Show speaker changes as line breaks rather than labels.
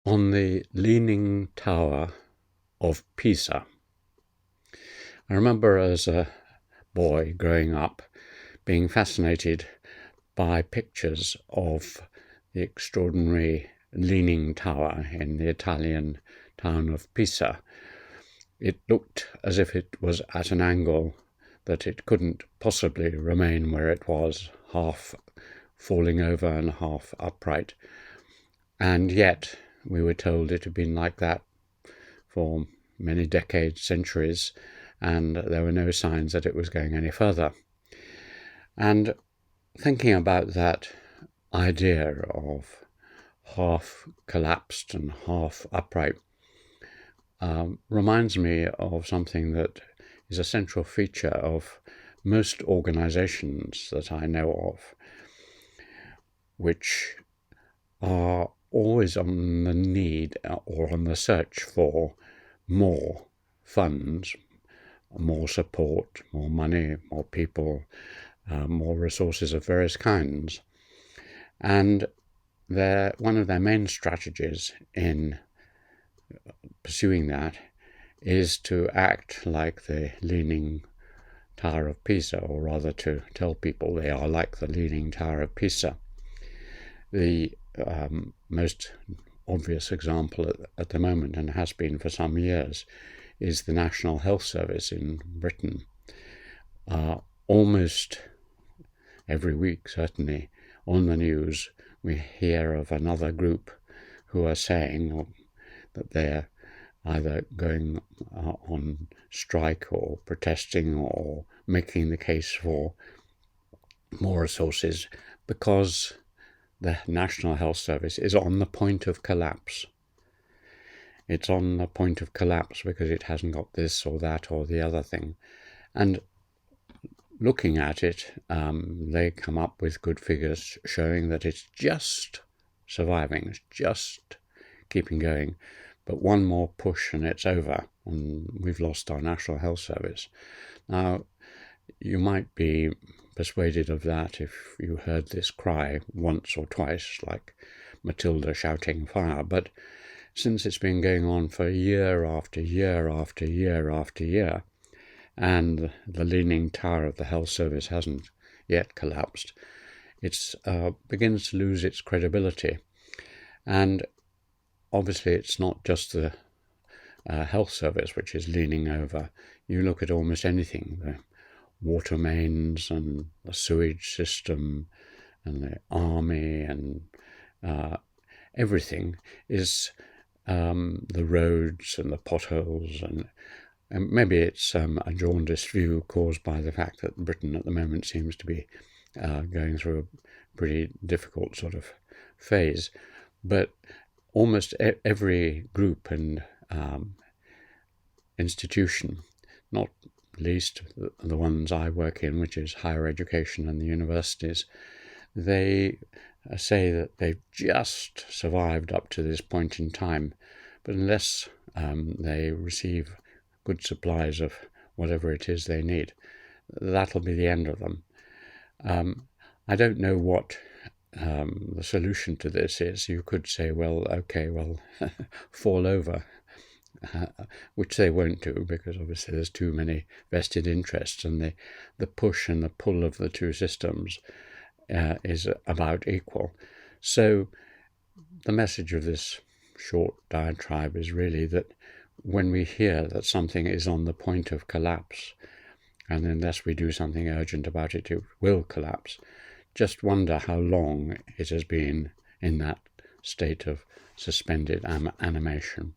on the Leaning Tower of Pisa. I remember as a boy growing up being fascinated by pictures of the extraordinary Leaning Tower in the Italian town of Pisa. It looked as if it was at an angle that it couldn't possibly remain where it was, half falling over and half upright. And yet we were told it had been like that for many decades, centuries, and there were no signs that it was going any further. And thinking about that idea of half collapsed and half upright reminds me of something that is a central feature of most organizations that I know of, which are always on the need or on the search for more funds, more support, more money, more people, more resources of various kinds. And one of their main strategies in pursuing that is to act like the Leaning Tower of Pisa, or rather to tell people they are like the Leaning Tower of Pisa. The most obvious example at the moment, and has been for some years, is the National Health Service in Britain. Almost every week, certainly, on the news, we hear of another group who are saying that they're either going on strike or protesting or making the case for more resources because the National Health Service is on the point of collapse. It's on the point of collapse because it hasn't got this or that or the other thing. And looking at it, they come up with good figures showing that it's just surviving, it's just keeping going. But one more push and it's over, and we've lost our National Health Service. Now, you might be persuaded of that if you heard this cry once or twice, like Matilda shouting fire. But since it's been going on for year after year after year after year, and the Leaning Tower of the Health Service hasn't yet collapsed, it begins to lose its credibility. And obviously it's not just the health service which is leaning over. You look at almost anything, the water mains and the sewage system and the army and everything is the roads and the potholes, and maybe it's a jaundiced view caused by the fact that Britain at the moment seems to be going through a pretty difficult sort of phase. But almost every group and institution, not least the ones I work in, which is higher education and the universities, they say that they've just survived up to this point in time. But unless they receive good supplies of whatever it is they need, that'll be the end of them. I don't know what the solution to this is. You could say, fall over, which they won't do because obviously there's too many vested interests, and the push and the pull of the two systems is about equal. So the message of this short diatribe is really that when we hear that something is on the point of collapse, and unless we do something urgent about it, it will collapse, just wonder how long it has been in that state of suspended animation.